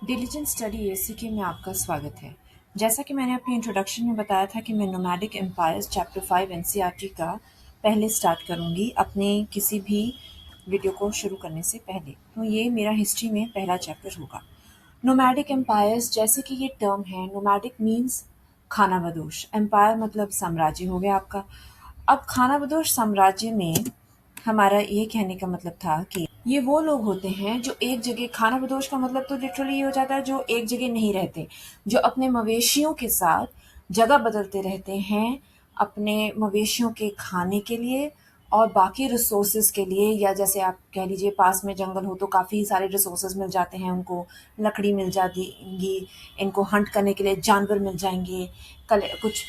Diligent study एसीके में आपका स्वागत है। जैसा कि मैंने अपनी इंट्रोडक्शन में बताया था कि मैं नोमैडिक एम्पायर्स चैप्टर 5 एनसीईआरटी का पहले स्टार्ट करूंगी अपने किसी भी वीडियो को शुरू करने से पहले। तो ये मेरा हिस्ट्री में पहला चैप्टर होगा। नोमैडिक एम्पायर्स, जैसे कि ये टर्म है, नोमैडिक मीन्स खानाबदोश, एम्पायर मतलब साम्राज्य हो गया आपका। अब खानाबदोश साम्राज्य में हमारा ये कहने का मतलब था कि ये वो लोग होते हैं जो एक जगह, खानाबदोश का मतलब तो लिटरली ये हो जाता है जो एक जगह नहीं रहते, जो अपने मवेशियों के साथ जगह बदलते रहते हैं अपने मवेशियों के खाने के लिए और बाकी रिसोर्सेज के लिए। या जैसे आप कह लीजिए पास में जंगल हो तो काफ़ी सारे रिसोर्सेज मिल जाते हैं उनको, लकड़ी मिल जाएगी, इनको हंट करने के लिए जानवर मिल जाएंगे, कुछ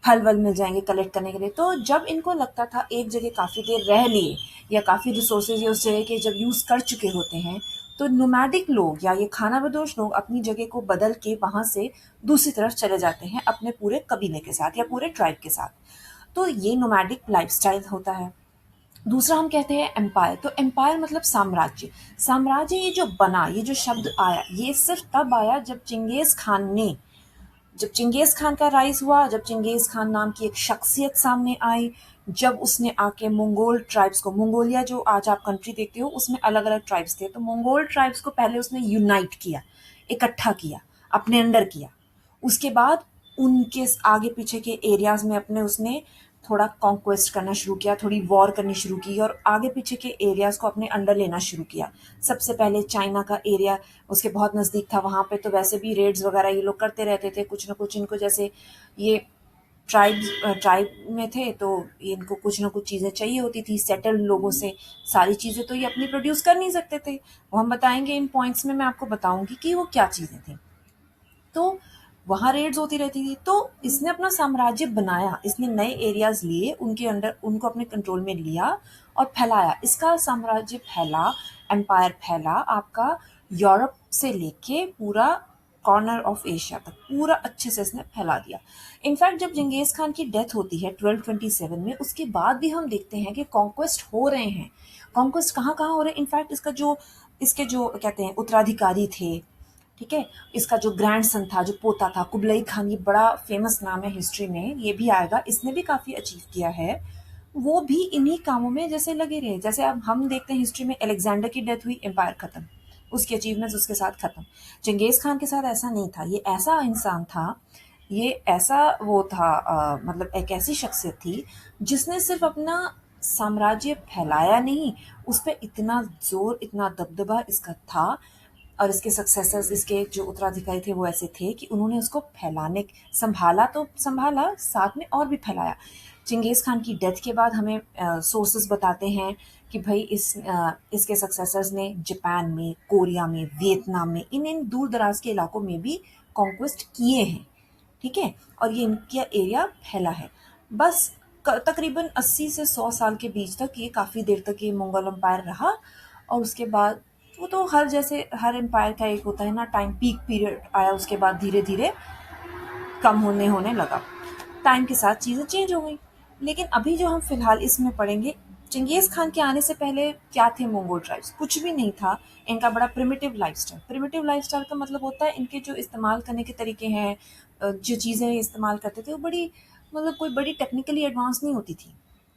फल वल मिल जाएंगे कलेक्ट करने के लिए। तो जब इनको लगता था एक जगह काफ़ी देर रह लिए या काफ़ी रिसोर्सेज ये उस जगह के जब यूज़ कर चुके होते हैं, तो नोमैडिक लोग या ये खानाबदोश लोग अपनी जगह को बदल के वहाँ से दूसरी तरफ चले जाते हैं अपने पूरे कबीले के साथ या पूरे ट्राइब के साथ। तो ये नोमैडिक लाइफस्टाइल होता है। दूसरा हम कहते हैं एम्पायर। तो एम्पायर मतलब साम्राज्य। साम्राज्य ये जो बना, ये जो शब्द आया, ये सिर्फ तब आया जब चंगेज़ खान का राइज़ हुआ, जब चंगेज़ खान नाम की एक शख्सियत सामने आई, जब उसने आके मंगोल ट्राइब्स को, मंगोलिया जो आज आप कंट्री देखते हो उसमें अलग अलग ट्राइब्स थे, तो मंगोल ट्राइब्स को पहले उसने यूनाइट किया, इकट्ठा किया, अपने अंडर किया। उसके बाद उनके आगे पीछे के एरियाज में अपने उसने थोड़ा कॉन्क्वेस्ट करना शुरू किया, थोड़ी वॉर करनी शुरू की और आगे पीछे के एरियाज को अपने अंडर लेना शुरू किया। सबसे पहले चाइना का एरिया उसके बहुत नज़दीक था, वहाँ पे तो वैसे भी रेड्स वगैरह ये लोग करते रहते थे कुछ ना कुछ। इनको जैसे ये ट्राइब में थे तो इनको कुछ ना कुछ चीज़ें चाहिए होती थी सेटल्ड लोगों से। सारी चीज़ें तो ये अपनी प्रोड्यूस कर नहीं सकते थे, वो हम बताएंगे इन पॉइंट्स में, मैं आपको बताऊंगी कि वो क्या चीज़ें थी। तो वहाँ रेड्स होती रहती थी, तो इसने अपना साम्राज्य बनाया, इसने नए एरियाज लिए, उनके अंडर उनको अपने कंट्रोल में लिया और फैलाया। इसका साम्राज्य फैला, एम्पायर फैला आपका यूरोप से लेके पूरा कॉर्नर ऑफ एशिया तक, पूरा अच्छे से इसने फैला दिया। इनफैक्ट जब चंगेज खान की डेथ होती है 1227 में, उसके बाद भी हम देखते हैं कि कॉन्क्वेस्ट हो रहे हैं। कॉन्क्वेस्ट कहाँ कहाँ हो रहे हैं? इनफैक्ट इसके जो कहते हैं उत्तराधिकारी थे, ठीक है, इसका जो ग्रैंडसन था, जो पोता था, कुबलई खान, ये बड़ा फेमस नाम है हिस्ट्री में, ये भी आएगा, इसने भी काफ़ी अचीव किया है। वो भी इन्हीं कामों में जैसे लगे रहे। जैसे अब हम देखते हैं हिस्ट्री में अलेक्जेंडर की डेथ हुई, एम्पायर खत्म, उसकी अचीवमेंट्स उसके साथ खत्म। चंगेज खान के साथ ऐसा नहीं था, ये ऐसा इंसान था, ये ऐसा वो था, मतलब एक ऐसी शख्सियत थी जिसने सिर्फ अपना साम्राज्य फैलाया नहीं, उस पर इतना जोर, इतना दबदबा इसका था। और इसके सक्सेसर्स, इसके जो उत्तराधिकारी थे वो ऐसे थे कि उन्होंने उसको फैलाने, संभाला तो संभाला, साथ में और भी फैलाया। चंगेज़ खान की डेथ के बाद हमें सोर्सेस बताते हैं कि भाई इसके सक्सेसर्स ने जापान में, कोरिया में, वियतनाम में, इन दूर दराज के इलाकों में भी कॉन्क्वेस्ट किए हैं, ठीक है, और ये इनका एरिया फैला है। बस तकरीबन 80 से 100 साल के बीच तक, ये काफ़ी देर तक ये मंगोल एम्पायर रहा। और उसके बाद वो तो हर, जैसे हर एम्पायर का एक होता है ना टाइम, पीक पीरियड आया, उसके बाद धीरे धीरे कम होने लगा। टाइम के साथ चीज़ें चेंज हो गई। लेकिन अभी जो हम फिलहाल इसमें पढ़ेंगे, चंगेज़ खान के आने से पहले क्या थे मंगोल ट्राइब्स? कुछ भी नहीं था। इनका बड़ा प्रिमिटिव लाइफस्टाइल, प्रिमिटिव लाइफस्टाइल का मतलब होता है इनके जो इस्तेमाल करने के तरीके हैं, जो चीज़ें इस्तेमाल करते थे वो बड़ी, मतलब कोई बड़ी टेक्निकली एडवांस नहीं होती थी।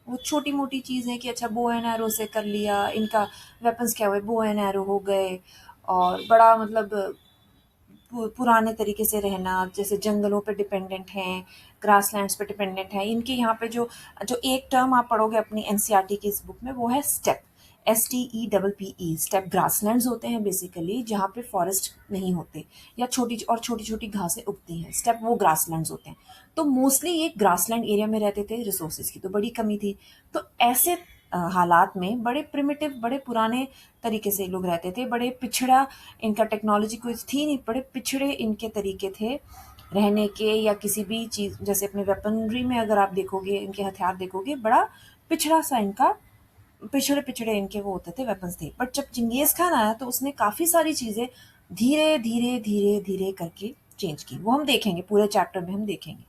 वो छोटी मोटी चीज़ें कि अच्छा बो एंड एरो से कर लिया, इनका वेपन्स क्या हुए, बो एंड एरो हो गए। और बड़ा मतलब पुराने तरीके से रहना, जैसे जंगलों पे डिपेंडेंट हैं, ग्रासलैंड्स पे डिपेंडेंट हैं। इनके यहाँ पे जो जो एक टर्म आप पढ़ोगे अपनी एनसीईआरटी की इस बुक में, वो है स्टेप, STEPPE। स्टेप ग्रासलैंड्स होते हैं बेसिकली, जहाँ पे फॉरेस्ट नहीं होते या छोटी छोटी घासें उगती हैं, स्टेप वो ग्रासलैंड्स होते हैं। तो मोस्टली ये ग्रासलैंड एरिया में रहते थे, रिसोर्सेज की तो बड़ी कमी थी। तो ऐसे हालात में बड़े प्रिमिटिव, बड़े पुराने तरीके से लोग रहते थे, बड़े पिछड़ा, इनका टेक्नोलॉजी कोई थी नहीं, बड़े पिछड़े इनके तरीके थे रहने के, या किसी भी चीज़, जैसे अपने वेपनरी में अगर आप देखोगे, इनके हथियार देखोगे, बड़ा पिछड़ा सा इनका, पिछड़े पिछड़े इनके वो होते थे, वेपन्स थे। बट जब चंगेज़ खान आया तो उसने काफ़ी सारी चीज़ें धीरे धीरे धीरे धीरे करके चेंज की, वो हम देखेंगे पूरे चैप्टर में हम देखेंगे।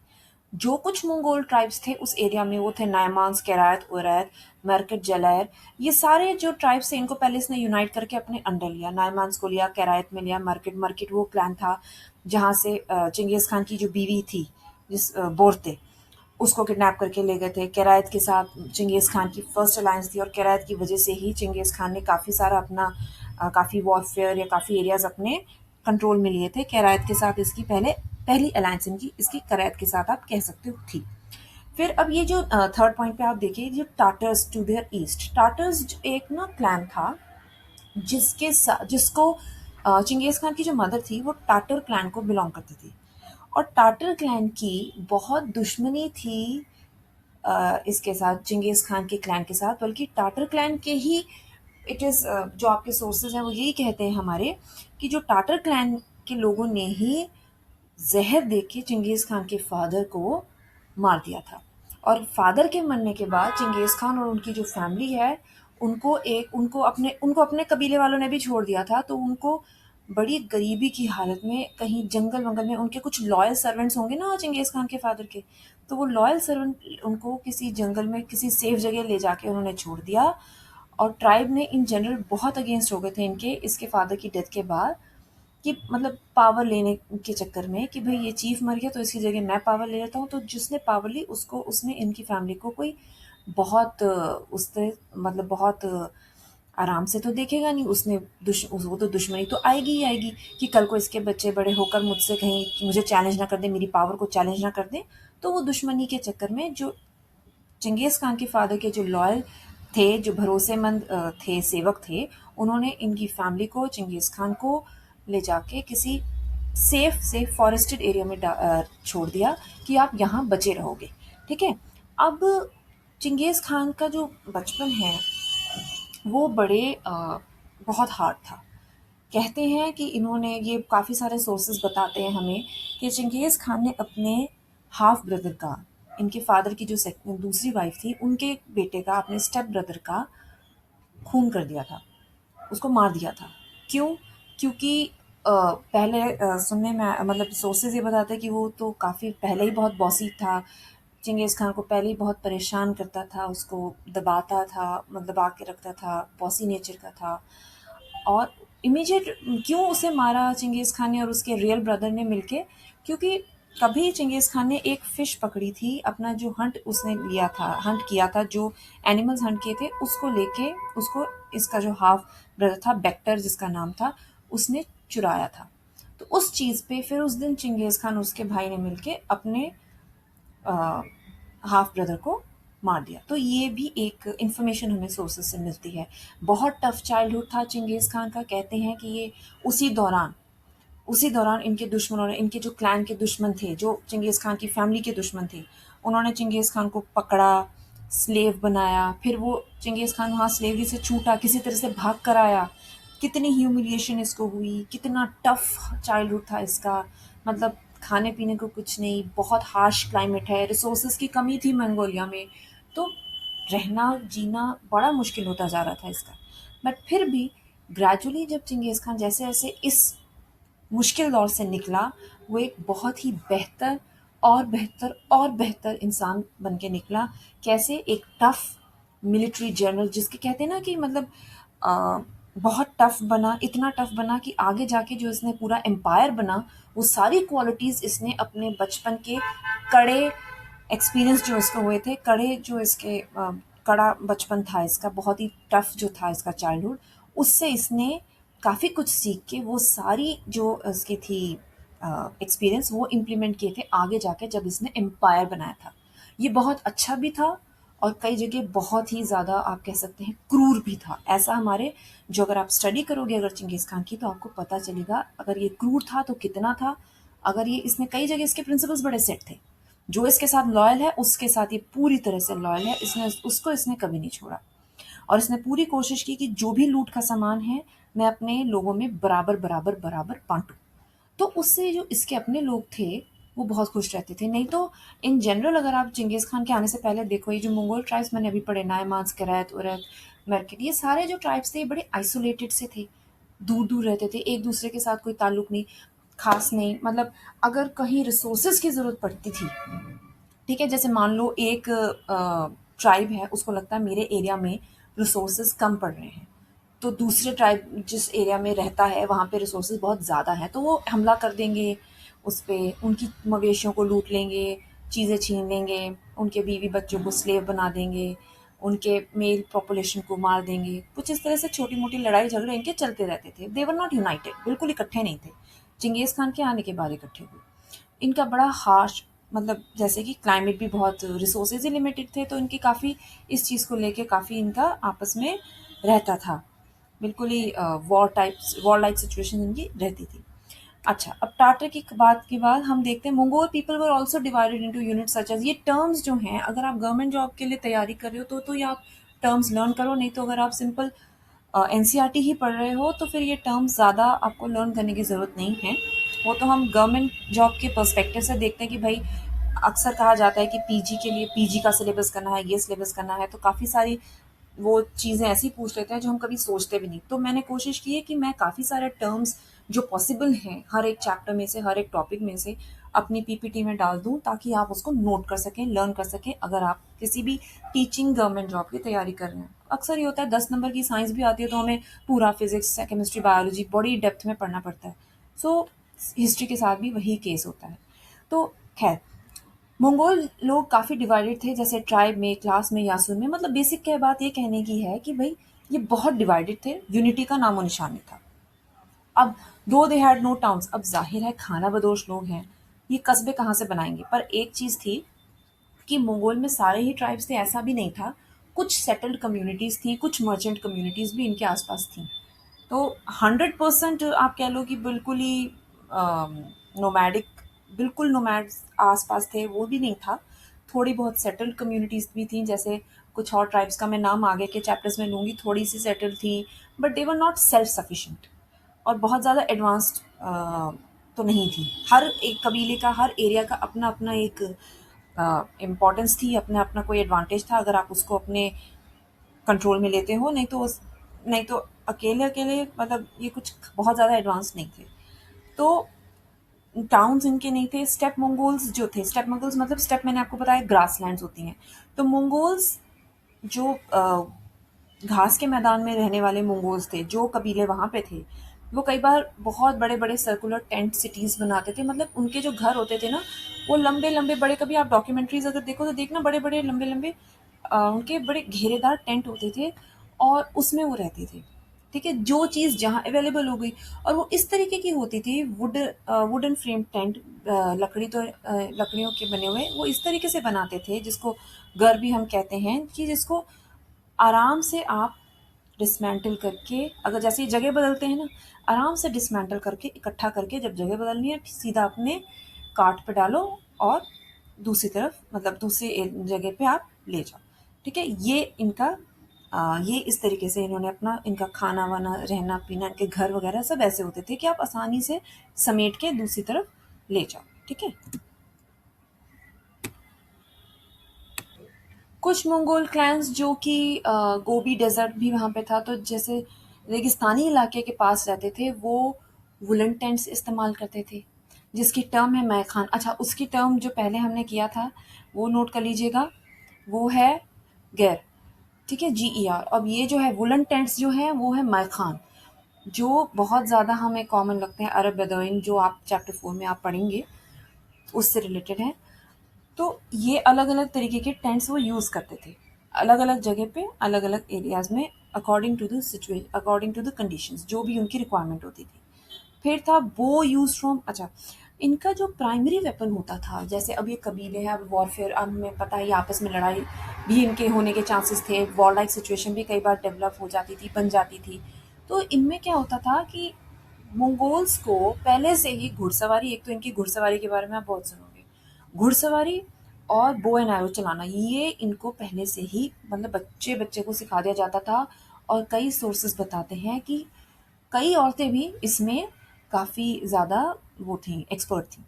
जो कुछ मंगोल ट्राइब्स थे उस एरिया में वो थे नायमांस, केरायत, उरैत, मरकट, जलैर। ये सारे जो ट्राइब्स थे इनको पहले इसने यूनाइट करके अपने अंडर लिया। नायमांस को लिया, केरायत में लिया, मरकट मरकट वो क्लैन था जहाँ से चिंगेज खान की जो बीवी थी जिस बोरते उसको किडनैप करके ले गए थे। केरायत के साथ चिंगेज़ खान की फर्स्ट अलायंस थी और केरायत की वजह से ही चिंगेज़ खान ने काफ़ी सारा अपना काफ़ी वॉरफेयर या काफ़ी एरियाज अपने कंट्रोल में लिए थे। केरायत के साथ इसकी पहली अलायंस इनकी इसकी केरायत के साथ आप कह सकते हो थी। फिर अब ये जो थर्ड पॉइंट पे आप देखिए, जो Tatars to their east, Tatars एक ना क्लैन था जिसको चिंगेज़ खान की जो मदर थी वो टाटर क्लैन को बिलोंग करती थी। और टाटर क्लैन की बहुत दुश्मनी थी इसके साथ, चिंगेज़ खान के क्लैन के साथ, बल्कि टाटर क्लैन के ही इट इज़ जो आपके सोर्सेज हैं वो यही कहते हैं हमारे कि जो टाटर क्लैन के लोगों ने ही जहर दे के चिंगेज़ खान के फादर को मार दिया था। और फादर के मरने के बाद चिंगेज़ खान और उनकी जो फैमिली है उनको अपने कबीले वालों ने भी छोड़ दिया था। तो उनको बड़ी गरीबी की हालत में कहीं जंगल वंगल में, उनके कुछ लॉयल सर्वेंट्स होंगे ना चिंगेज़ खान के फादर के, तो वो लॉयल सर्वेंट उनको किसी जंगल में किसी सेफ जगह ले जाके उन्होंने छोड़ दिया। और ट्राइब ने इन जनरल बहुत अगेंस्ट हो गए थे इनके इसके फादर की डेथ के बाद, कि मतलब पावर लेने के चक्कर में कि भाई ये चीफ मर गया तो इसकी जगह मैं पावर ले लेता हूँ। तो जिसने पावर ली उसको उसने इनकी फैमिली को कोई बहुत उससे मतलब बहुत आराम से तो देखेगा नहीं। उसने वो तो दुश्मनी तो आएगी ही आएगी कि कल को इसके बच्चे बड़े होकर मुझसे कहीं मुझे चैलेंज ना कर दे, मेरी पावर को चैलेंज ना कर दे। तो वो दुश्मनी के चक्कर में जो चंगेज़ खान के फादर के जो लॉयल थे, जो भरोसेमंद थे, सेवक थे, उन्होंने इनकी फैमिली को, चंगेज़ खान को ले जाके किसी सेफ से फॉरेस्टेड एरिया में छोड़ दिया कि आप यहाँ बचे रहोगे। ठीक है। अब चंगेज़ खान का जो बचपन है वो बहुत हार्ड था। कहते हैं कि इन्होंने, ये काफ़ी सारे सोर्सेज बताते हैं हमें कि चिंगेज़ खान ने अपने हाफ ब्रदर का, इनके फादर की जो दूसरी वाइफ थी उनके बेटे का, अपने स्टेप ब्रदर का खून कर दिया था, उसको मार दिया था। क्यों? क्योंकि पहले सुनने में मतलब सोर्सेज ये बताते हैं कि वो तो काफ़ी पहले ही बहुत बॉसी था। चिंगेज़ खान को पहले ही बहुत परेशान करता था, उसको दबाता था, मतलब दबा के रखता था, बॉसी नेचर का था। और इमीडिएट क्यों उसे मारा चिंगेज़ खान ने और उसके रियल ब्रदर ने मिलके? क्योंकि कभी चिंगेज़ खान ने एक फ़िश पकड़ी थी, अपना जो हंट उसने लिया था, हंट किया था, जो एनिमल्स हंट किए थे उसको लेके उसको इसका जो हाफ ब्रदर था बेक्टर जिसका नाम था, उसने चुराया था। तो उस चीज़ पे फिर उस दिन चिंगेज़ खान उसके भाई ने मिलके अपने हाफ ब्रदर को मार दिया। तो ये भी एक इन्फॉर्मेशन हमें सोर्सेज से मिलती है। बहुत टफ चाइल्डहुड था चिंगेज़ खान का। कहते हैं कि ये उसी दौरान इनके दुश्मनों ने, इनके जो क्लैन के दुश्मन थे, जो चिंगेज़ खान की फैमिली के दुश्मन थे, उन्होंने चिंगेज़ खान को पकड़ा, स्लेव बनाया। फिर वो चिंगेज़ खान वहाँ स्लेवरी से छूटा, किसी तरह से भाग कर आया। कितनी ह्यूमिलिएशन इसको हुई, कितना टफ चाइल्डहुड था इसका। मतलब खाने पीने को कुछ नहीं, बहुत हार्श क्लाइमेट है, रिसोर्सेज की कमी थी मंगोलिया में। तो रहना जीना बड़ा मुश्किल होता जा रहा था इसका। बट फिर भी ग्रेजुअली जब चिंगेज़ खान जैसे जैसे इस मुश्किल दौर से निकला, वो एक बहुत ही बेहतर और बेहतर और बेहतर इंसान बन के निकला। कैसे? एक टफ मिलिट्री जनरल, जिसके कहते हैं ना कि मतलब अ, बहुत टफ बना, इतना टफ बना कि आगे जाके जो इसने पूरा एम्पायर बना, वो सारी क्वालिटीज़ इसने अपने बचपन के कड़े एक्सपीरियंस जो इसको हुए थे, कड़े जो इसके कड़ा बचपन था इसका, बहुत ही टफ जो था इसका चाइल्डहुड, उससे इसने काफ़ी कुछ सीख के वो सारी जो इसकी थी एक्सपीरियंस वो इम्प्लीमेंट किए थे आगे जाके जब इसने एम्पायर बनाया था। ये बहुत अच्छा भी था और कई जगह बहुत ही ज़्यादा आप कह सकते हैं क्रूर भी था। ऐसा हमारे जो अगर आप स्टडी करोगे अगर चिंगेज़ खान की तो आपको पता चलेगा अगर ये क्रूर था तो कितना था। अगर ये इसने कई जगह इसके प्रिंसिपल्स बड़े सेट थे। जो इसके साथ लॉयल है उसके साथ ये पूरी तरह से लॉयल है। इसने कभी नहीं छोड़ा। और इसने पूरी कोशिश की कि जो भी लूट का सामान है मैं अपने लोगों में बराबर बराबर बराबर बांटूं। तो उससे जो इसके अपने लोग थे वो बहुत खुश रहते थे। नहीं तो इन जनरल अगर आप चिंगेज़ खान के आने से पहले देखो, ये जो मंगोल ट्राइब्स मैंने अभी पढ़े, नायमांस, केरायत, उरैत, मेरकट, ये सारे जो ट्राइब्स थे ये बड़े आइसोलेटेड से थे, दूर दूर रहते थे, एक दूसरे के साथ कोई ताल्लुक नहीं, खास नहीं। मतलब अगर कहीं रिसोर्सेज की ज़रूरत पड़ती थी ठीक है? जैसे मान लो एक ट्राइब है, उसको लगता है मेरे एरिया में रिसोर्सेज़ कम पड़ रहे हैं। तो दूसरे ट्राइब जिस एरिया में रहता है, वहाँ पे रिसोर्सेज़ बहुत ज़्यादा हैं, तो वो हमला कर देंगे उस पे, उनकी मवेशियों को लूट लेंगे, चीज़ें छीन लेंगे, उनके बीवी-बच्चों को स्लेव बना देंगे, उनके मेल पॉपुलेशन को मार देंगे। कुछ इस तरह से छोटी-मोटी लड़ाई-झगड़े इनके चलते रहते थे। दे वर नॉट यूनाइटेड, बिल्कुल इकट्ठे नहीं थे। चंगेज़ खान के आने के बाद इकट्ठे हुए। इनका बड़ा हार्श, मतलब जैसे कि क्लाइमेट भी बहुत, रिसोर्सेज ही लिमिटेड थे, तो इनकी काफ़ी इस चीज़ को लेके काफ़ी इनका आपस में रहता था। बिल्कुल ही वॉर लाइक सिचुएशन इनकी रहती थी। अच्छा, अब टाटा की बात के बाद हम देखते हैं Mongol people were also divided into units such as, ये टर्म्स जो हैं, अगर आप गवर्नमेंट जॉब के लिए तैयारी कर रहे हो तो ये आप टर्म्स लर्न करो, नहीं तो अगर आप सिंपल एनसीईआरटी ही पढ़ रहे हो तो फिर ये टर्म्स ज़्यादा आपको लर्न करने की ज़रूरत नहीं है। वो तो हम गवर्नमेंट जॉब के पर्सपेक्टिव से देखते हैं कि भाई अक्सर कहा जाता है कि पीजी के लिए पीजी का सिलेबस करना है, ये सिलेबस करना है, तो काफ़ी सारी वो चीज़ें ऐसी पूछ लेते हैं जो हम कभी सोचते भी नहीं। तो मैंने कोशिश की है कि मैं काफ़ी सारे टर्म्स जो पॉसिबल हैं हर एक चैप्टर में से, हर एक टॉपिक में से अपनी पीपीटी में डाल दूँ, ताकि आप उसको नोट कर सकें, लर्न कर सकें, अगर आप किसी भी टीचिंग गवर्नमेंट जॉब की तैयारी कर रहे हैं। अक्सर ये होता है 10 नंबर की साइंस भी आती है तो हमें पूरा फिजिक्स, केमिस्ट्री, बायोलॉजी बड़ी डेप्थ में पढ़ना पड़ता है। सो हिस्ट्री के साथ भी वही केस होता है। तो खैर, मंगोल लोग काफ़ी डिवाइडेड थे, जैसे ट्राइब में, क्लास में, यासुन में। मतलब बेसिक क्या बात ये कहने की है कि भाई ये बहुत डिवाइडेड थे, यूनिटी का नामो निशान नहीं था। अब दो दे हैड नो टाउन्स, अब जाहिर है खाना बदोश लोग हैं, ये कस्बे कहाँ से बनाएंगे। पर एक चीज़ थी कि मंगोल में सारे ही ट्राइब्स थे, ऐसा भी नहीं था। कुछ सेटल्ड कम्युनिटीज़ थी, कुछ मर्चेंट कम्युनिटीज़ भी इनके आसपास थी। तो 100% आप कह लो कि बिल्कुल ही नोमैडिक, बिल्कुल नोमैड्स आस-पास थे, वो भी नहीं था। थोड़ी बहुत सेटल्ड कम्युनिटीज़ भी थी, जैसे कुछ और ट्राइब्स का मैं नाम आगे के चैप्टर्स में लूँगी, थोड़ी-सी सेटल्ड थी, but they were not self sufficient और बहुत ज़्यादा एडवांस्ड तो नहीं थी। हर एक कबीले का, हर एरिया का अपना-अपना एक इम्पोर्टेंस थी, अपना-अपना कोई एडवांटेज था, अगर आप उसको अपने कंट्रोल में लेते हो, नहीं तो अकेले-अकेले मतलब ये कुछ बहुत ज़्यादा एडवांस नहीं थे। तो टाउन्स इनके नहीं थे। स्टेप मंगोल्स जो थे, स्टेप मंगोल्स मतलब स्टेप मैंने आपको बताया ग्रासलैंड्स होती हैं। तो मंगोल्स जो घास के मैदान में रहने वाले मंगोल्स थे, जो कबीले वहाँ पे थे, वो कई बार बहुत बड़े-बड़े सर्कुलर टेंट सिटीज़ बनाते थे। मतलब उनके जो घर होते थे ना, वो लंबे-लंबे बड़े, कभी आप डॉक्यूमेंट्रीज़ अगर देखो तो देखना बड़े-बड़े लंबे-लंबे उनके बड़े घेरेदार टेंट होते थे और उसमें वो रहते थे। ठीक है? जो चीज़ जहाँ अवेलेबल हो गई, और वो इस तरीके की होती थी, वुडन फ्रेम टेंट, लकड़ियों के बने हुए, वो इस तरीके से बनाते थे जिसको घर भी हम कहते हैं, कि जिसको आराम से आप डिसमेंटल करके, अगर जैसे ही जगह बदलते हैं ना, आराम से डिसमेंटल करके, इकट्ठा करके, जब जगह बदलनी है सीधा अपने कार्ट पे डालो और दूसरी तरफ, मतलब दूसरी जगह पे आप ले जाओ। ठीक है? ये इनका ये इस तरीके से इन्होंने अपना, इनका खाना वाना, रहना पीना, इनके घर वगैरह सब ऐसे होते थे कि आप आसानी से समेट के दूसरी तरफ ले जाओ। ठीक है? कुछ मंगोल क्लैंस जो कि गोबी डेज़र्ट भी वहाँ पे था, तो जैसे रेगिस्तानी इलाके के पास रहते थे, वो वुलन टेंट्स इस्तेमाल करते थे, जिसकी टर्म है मैखान। अच्छा, उसकी टर्म जो पहले हमने किया था, वो नोट कर लीजिएगा, वो है गैर। ठीक है? GER। अब ये जो है वुलन टेंट्स जो हैं, वो है मैखान, जो बहुत ज़्यादा हमें कॉमन लगते हैं। अरब बेदुइन जो आप चैप्टर 4 में आप पढ़ेंगे, उससे रिलेटेड हैं। तो ये अलग-अलग तरीके के टेंट्स वो यूज़ करते थे, अलग-अलग जगह पे, अलग-अलग एरियाज़ में, अकॉर्डिंग टू द कंडीशंस, जो भी उनकी रिक्वायरमेंट होती थी। फिर था बो यूज़ फ्रॉम, अच्छा, इनका जो प्राइमरी वेपन होता था, जैसे अब ये कबीले हैं, अब वॉरफेयर, अब हमें पता है ये आपस में लड़ाई भी इनके होने के चांसेस थे, वॉर लाइक सिचुएशन भी कई बार डेवलप हो जाती थी, बन जाती थी। तो इनमें क्या होता था कि मंगोल्स को पहले से ही घुड़सवारी, एक तो इनकी घुड़सवारी के बारे में आप बहुत सुनोगे, घुड़सवारी और बो एंड एरो चलाना, ये इनको पहले से ही, मतलब बच्चे बच्चे को सिखा दिया जाता था। और कई सोर्सेस बताते हैं कि कई औरतें भी इसमें काफ़ी ज़्यादा वो थी, एक्सपर्ट थी।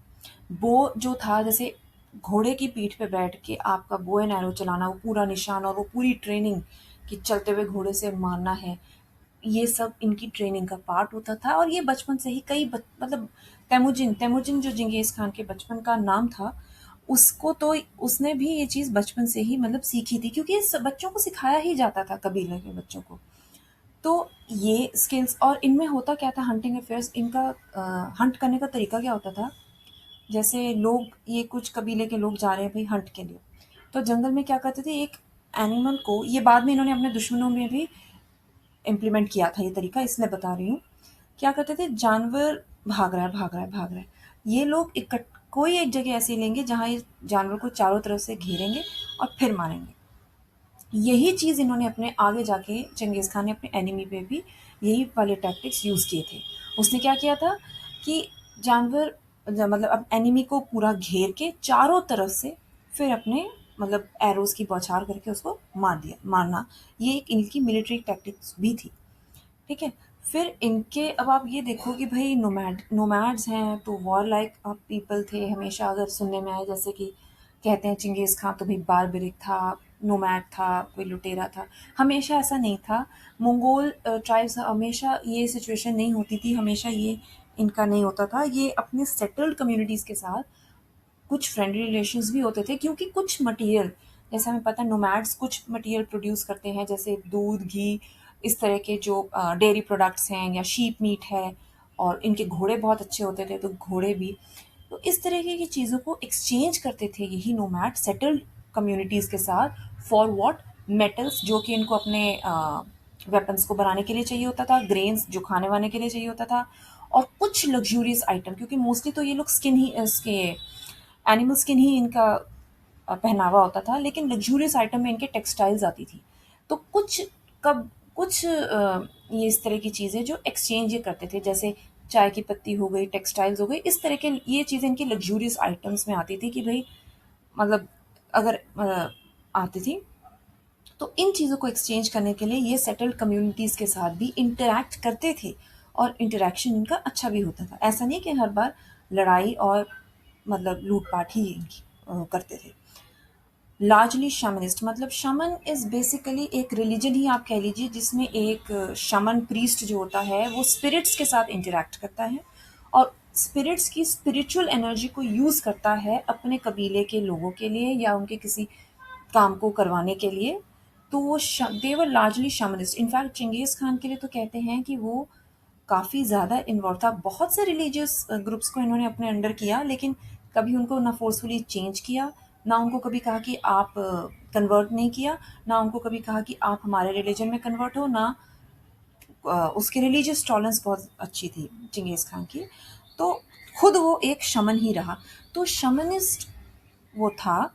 बो जो था, जैसे घोड़े की पीठ पे बैठ के आपका बो एंड एरो चलाना, वो पूरा निशान और वो पूरी ट्रेनिंग कि चलते हुए घोड़े से मारना है, ये सब इनकी ट्रेनिंग का पार्ट होता था। और ये बचपन से ही मतलब तैमुजिन, जो जिंगेज खान के बचपन का नाम था, उसको तो उसने भी ये चीज़ बचपन से ही मतलब सीखी थी, क्योंकि ये बच्चों को सिखाया ही जाता था कबीले के बच्चों को। तो ये स्किल्स, और इनमें होता क्या था, हंटिंग अफेयर्स इनका हंट करने का तरीका क्या होता था, जैसे लोग, ये कुछ कबीले के लोग जा रहे हैं भाई हंट के लिए, तो जंगल में क्या करते थे, एक एनिमल को, ये बाद में इन्होंने अपने दुश्मनों में भी इम्प्लीमेंट किया था ये तरीका, इसलिए बता रही हूँ। क्या करते थे, जानवर भाग रहा है भाग रहा है भाग रहा है, ये लोग कोई एक जगह ऐसी लेंगे जहाँ ये जानवर को चारों तरफ से घेरेंगे और फिर मारेंगे। यही चीज़ इन्होंने अपने आगे जाके, चंगेज़ खान ने अपने एनिमी पे भी यही वाले टैक्टिक्स यूज़ किए थे। उसने क्या किया था कि जानवर, मतलब अब एनिमी को पूरा घेर के चारों तरफ से फिर अपने मतलब एरोज़ की बौछार करके उसको मारना। ये एक इनकी मिलिट्री टैक्टिक्स भी थी। ठीक है? फिर इनके, अब आप ये देखो कि भई नोमैड्स हैं तो वॉर लाइक पीपल थे हमेशा, अगर सुनने में आए जैसे कि कहते हैं चंगेज़ खां तो भई बारबरिक था, नोमैड था, कोई लुटेरा था। हमेशा ऐसा नहीं था। मंगोल ट्राइब्स हमेशा ये सिचुएशन नहीं होती थी, हमेशा ये इनका नहीं होता था। ये अपने सेटल्ड कम्युनिटीज़ के साथ कुछ फ्रेंडली रिलेशंस भी होते थे, क्योंकि कुछ मटेरियल, जैसे हमें पता है नोमैड्स कुछ मटेरियल प्रोड्यूस करते हैं, जैसे दूध, घी, इस तरह के जो डेयरी प्रोडक्ट्स हैं, या शीप मीट है, और इनके घोड़े बहुत अच्छे होते थे तो घोड़े भी, तो इस तरीके की चीज़ों को एक्सचेंज करते थे यही नोमैड सेटल्ड कम्युनिटीज़ के साथ, फॉर व्हाट, मेटल्स जो कि इनको अपने वेपन्स को बनाने के लिए चाहिए होता था, ग्रेन्स जो खाने वाने के लिए चाहिए होता था, और कुछ लग्जूरियस आइटम, क्योंकि मोस्टली तो ये लोग स्किन ही, इसके एनिमल स्किन ही इनका पहनावा होता था, लेकिन लग्जूरियस आइटम में इनके टेक्सटाइल्स आती थी। तो कुछ ये इस तरह की चीज़ें जो एक्सचेंज ये करते थे, जैसे चाय की पत्ती हो गई, टेक्सटाइल्स हो गई, इस तरह के ये चीज़ें इनकी लग्जूरियस आइटम्स में आती थी कि भई मतलब अगर आती थी, तो इन चीज़ों को एक्सचेंज करने के लिए ये सेटल्ड कम्युनिटीज़ के साथ भी इंटरैक्ट करते थे, और इंटरैक्शन इनका अच्छा भी होता था। ऐसा नहीं कि हर बार लड़ाई और मतलब लूट-पाट ही इनकी करते थे। लार्जली शमनिस्ट, मतलब शमन इज़ बेसिकली एक रिलीजन ही आप कह लीजिए, जिसमें एक शमन प्रीस्ट जो होता है वो स्पिरिट्स के साथ इंटरैक्ट करता है, और स्पिरिट्स की स्पिरिचुअल एनर्जी को यूज़ करता है अपने कबीले के लोगों के लिए या उनके किसी काम को करवाने के लिए। तो वो दे वर लार्जली शमनिस्ट। इनफैक्ट चंगेज़ खान के लिए तो कहते हैं कि वो काफ़ी ज़्यादा इन्वॉल्व था। बहुत से रिलीजियस ग्रुप्स को इन्होंने अपने अंडर किया, लेकिन कभी उनको ना फ़ोर्सफुली चेंज किया, ना उनको कभी कहा कि आप कन्वर्ट नहीं किया, ना उनको कभी कहा कि आप हमारे रिलीजन में कन्वर्ट हो, ना उसकी रिलीजियस टॉलरेंस बहुत अच्छी थी चंगेज़ खान की। तो खुद वो एक शमन ही रहा। तो शमनिस्ट वो था,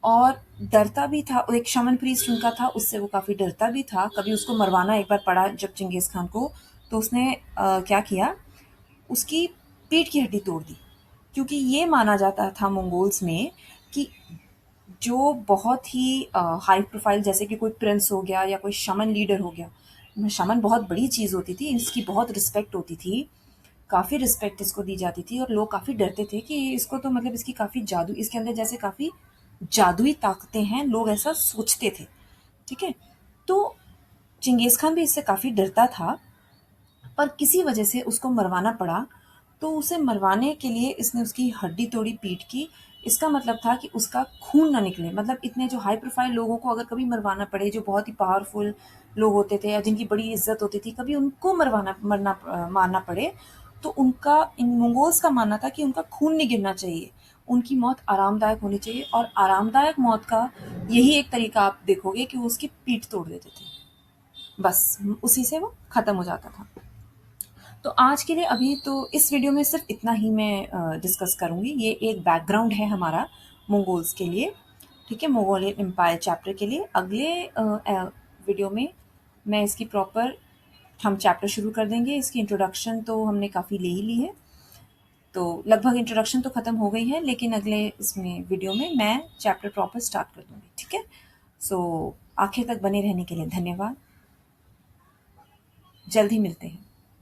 और डरता भी था। एक शमन प्रीस्ट उनका था, उससे वो काफ़ी डरता भी था। कभी उसको मरवाना एक बार पड़ा जब चंगेज़ खान को, तो उसने क्या किया, उसकी पीठ की हड्डी तोड़ दी, क्योंकि ये माना जाता था मंगोल्स में कि जो बहुत ही हाई प्रोफाइल, जैसे कि कोई प्रिंस हो गया या कोई शमन लीडर हो गया, शमन बहुत बड़ी चीज़ होती थी, इसकी बहुत रिस्पेक्ट होती थी, काफ़ी रिस्पेक्ट इसको दी जाती थी, और लोग काफ़ी डरते थे कि इसको तो मतलब इसकी काफ़ी जादू, इसके अंदर जैसे काफ़ी जादुई ताकतें हैं, लोग ऐसा सोचते थे। ठीक है? तो चंगेज़ खान भी इससे काफ़ी डरता था, पर किसी वजह से उसको मरवाना पड़ा। तो उसे मरवाने के लिए इसने उसकी हड्डी तोड़ी पीठ की। इसका मतलब था कि उसका खून ना निकले, मतलब इतने जो हाई प्रोफाइल लोगों को अगर कभी मरवाना पड़े, जो बहुत ही पावरफुल लोग होते थे या जिनकी बड़ी इज्जत होती थी, कभी उनको मारना पड़े, तो उनका, इन मंगोल्स का मानना था कि उनका खून नहीं गिरना चाहिए, उनकी मौत आरामदायक होनी चाहिए, और आरामदायक मौत का यही एक तरीका आप देखोगे कि वो उसकी पीठ तोड़ देते थे। बस उसी से वो खत्म हो जाता था। तो आज के लिए अभी तो इस वीडियो में सिर्फ इतना ही मैं डिस्कस करूँगी। ये एक बैकग्राउंड है हमारा मंगोल्स के लिए, ठीक है, मंगोलियन एम्पायर चैप्टर के लिए। अगले वीडियो में मैं इसकी प्रॉपर, हम चैप्टर शुरू कर देंगे। इसकी इंट्रोडक्शन तो हमने काफ़ी ले ही ली है, तो लगभग इंट्रोडक्शन तो ख़त्म हो गई है, लेकिन अगले इसमें वीडियो में मैं चैप्टर प्रॉपर स्टार्ट कर दूँगी, ठीक है। सो आखिर तक बने रहने के लिए धन्यवाद। जल्द ही मिलते हैं।